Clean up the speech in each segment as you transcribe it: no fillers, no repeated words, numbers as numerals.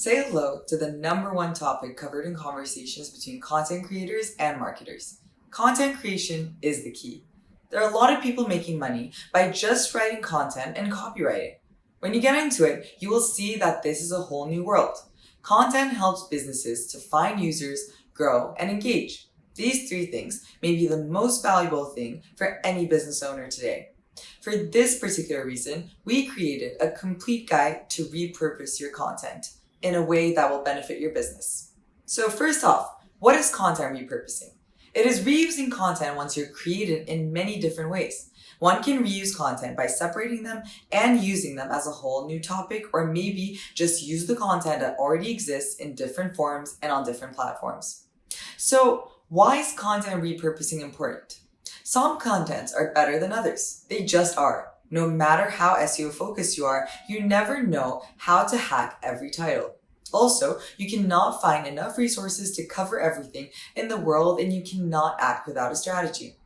Say hello to the number one topic covered in conversations between content creators and marketers. Content creation is the key. There are a lot of people making money by just writing content and copywriting. When you get into it, you will see that this is a whole new world. Content helps businesses to find users, grow, and engage. These three things may be the most valuable thing for any business owner today. For this particular reason, we created a complete guide to repurpose your content in a way that will benefit your business. So first off, what is content repurposing? It is reusing content once you're created in many different ways. One can reuse content by separating them and using them as a whole new topic, or maybe just use the content that already exists in different forms and on different platforms. So why is content repurposing important? Some contents are better than others. They just are. No matter how SEO focused you are, you never know how to hack every title. Also, you cannot find enough resources to cover everything in the world, and you cannot act without a strategy.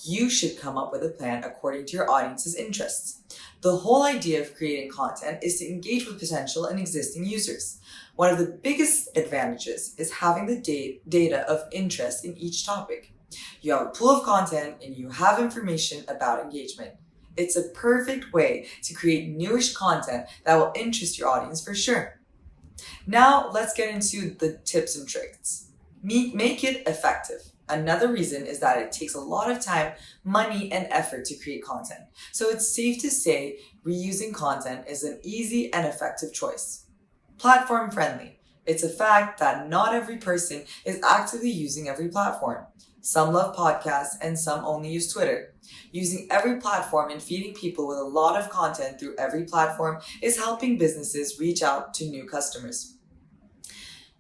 You should come up with a plan according to your audience's interests. The whole idea of creating content is to engage with potential and existing users. One of the biggest advantages is having the data of interest in each topic. You have a pool of content and you have information about engagement. It's a perfect way to create newish content that will interest your audience for sure. Now let's get into the tips and tricks. Make it effective. Another reason is that it takes a lot of time, money, and effort to create content. So it's safe to say reusing content is an easy and effective choice. Platform friendly. It's a fact that not every person is actively using every platform. Some love podcasts and some only use Twitter. Using every platform and feeding people with a lot of content through every platform is helping businesses reach out to new customers.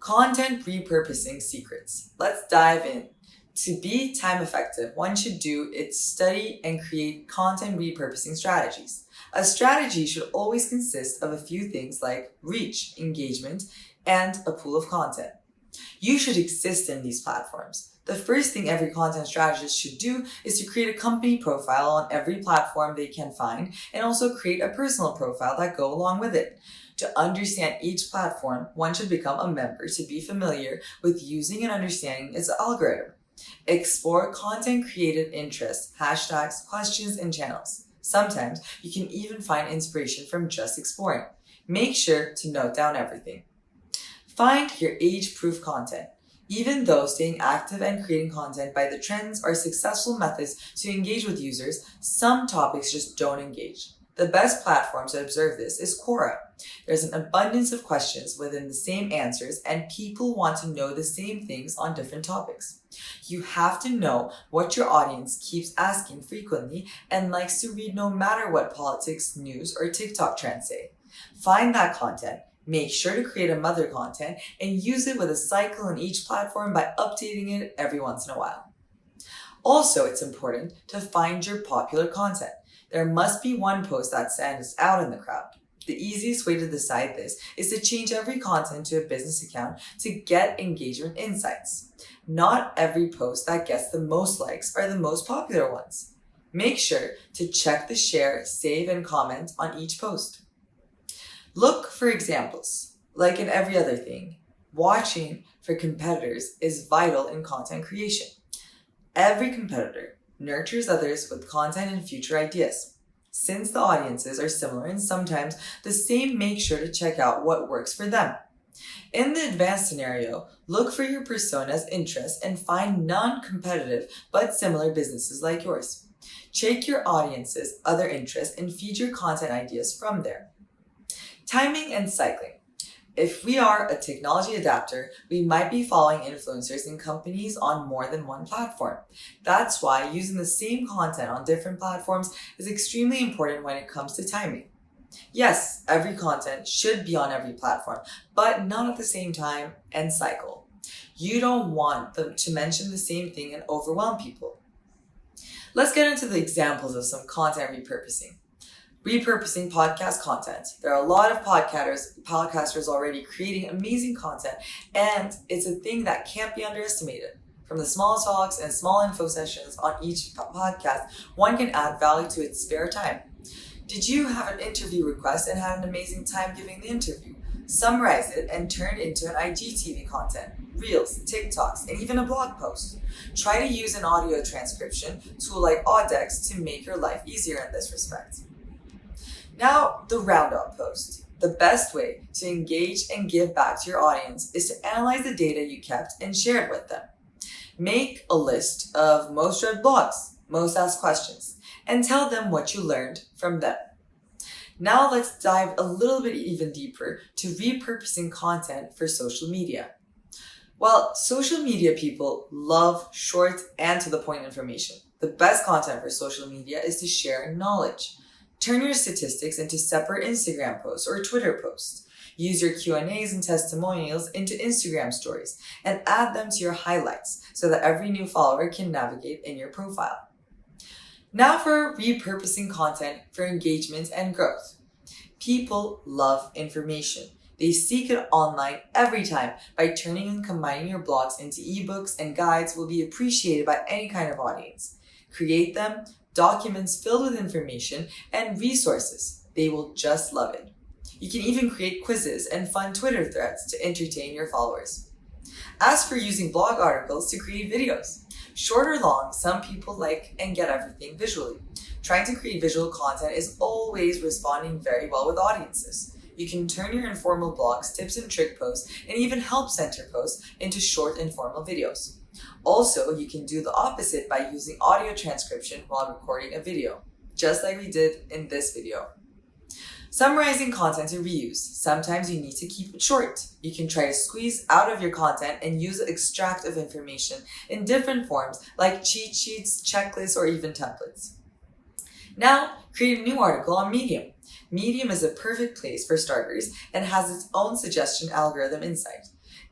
Content repurposing secrets. Let's dive in. To be time effective, one should do is study and create content repurposing strategies. A strategy should always consist of a few things like reach, engagement, and a pool of content. You should exist in these platforms. The first thing every content strategist should do is to create a company profile on every platform they can find, and also create a personal profile that go along with it. To understand each platform, one should become a member to be familiar with using and understanding its algorithm. Explore content created interests, hashtags, questions, and channels. Sometimes you can even find inspiration from just exploring. Make sure to note down everything. Find your age-proof content. Even though staying active and creating content by the trends are successful methods to engage with users, some topics just don't engage. The best platform to observe this is Quora. There's an abundance of questions within the same answers, and people want to know the same things on different topics. You have to know what your audience keeps asking frequently and likes to read no matter what politics, news, or TikTok trends say. Find that content. Make sure to create a mother content and use it with a cycle on each platform by updating it every once in a while. Also, it's important to find your popular content. There must be one post that stands out in the crowd. The easiest way to decide this is to change every content to a business account to get engagement insights. Not every post that gets the most likes are the most popular ones. Make sure to check the share, save, and comment on each post. Look for examples. Like in every other thing, watching for competitors is vital in content creation. Every competitor nurtures others with content and future ideas. Since the audiences are similar and sometimes the same, make sure to check out what works for them. In the advanced scenario, look for your persona's interests and find non-competitive but similar businesses like yours. Check your audience's other interests and feed your content ideas from there. Timing and cycling. If we are a technology adapter, we might be following influencers and companies on more than one platform. That's why using the same content on different platforms is extremely important when it comes to timing. Yes, every content should be on every platform, but not at the same time and cycle. You don't want them to mention the same thing and overwhelm people. Let's get into the examples of some content repurposing. Repurposing podcast content. There are a lot of podcasters already creating amazing content, and it's a thing that can't be underestimated. From the small talks and small info sessions on each podcast, one can add value to its spare time. Did you have an interview request and had an amazing time giving the interview? Summarize it and turn it into an IGTV content, Reels, TikToks, and even a blog post. Try to use an audio transcription tool like Audex to make your life easier in this respect. Now, the roundup post. The best way to engage and give back to your audience is to analyze the data you kept and share it with them. Make a list of most read blogs, most asked questions, and tell them what you learned from them. Now let's dive a little bit even deeper to repurposing content for social media. Well, social media people love short and to the point information. The best content for social media is to share knowledge. Turn your statistics into separate Instagram posts or Twitter posts. Use your Q&As and testimonials into Instagram stories and add them to your highlights so that every new follower can navigate in your profile. Now for repurposing content for engagement and growth. People love information. They seek it online every time. By turning and combining your blogs into ebooks and guides will be appreciated by any kind of audience. Create them, documents filled with information and resources. They will just love it. You can even create quizzes and fun Twitter threads to entertain your followers. As for using blog articles to create videos, short or long, some people like and get everything visually. Trying to create visual content is always responding very well with audiences. You can turn your informal blogs, tips and trick posts, and even help center posts into short informal videos. Also, you can do the opposite by using audio transcription while recording a video, just like we did in this video. Summarizing content to reuse. Sometimes you need to keep it short. You can try to squeeze out of your content and use an extract of information in different forms like cheat sheets, checklists, or even templates. Now, create a new article on Medium. Medium is a perfect place for starters and has its own suggestion algorithm inside.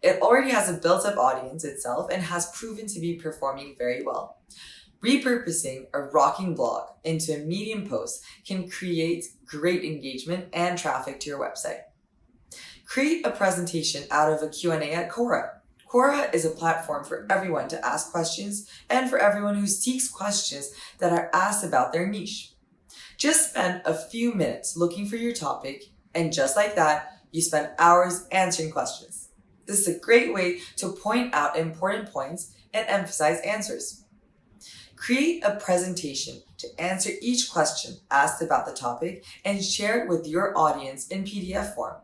It already has a built-up audience itself and has proven to be performing very well. Repurposing a rocking blog into a Medium post can create great engagement and traffic to your website. Create a presentation out of a Q&A at Quora. Quora is a platform for everyone to ask questions and for everyone who seeks questions that are asked about their niche. Just spend a few minutes looking for your topic, and just like that, you spend hours answering questions. This is a great way to point out important points and emphasize answers. Create a presentation to answer each question asked about the topic and share it with your audience in PDF form.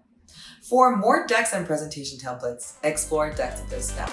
For more decks and presentation templates, explore Decks now.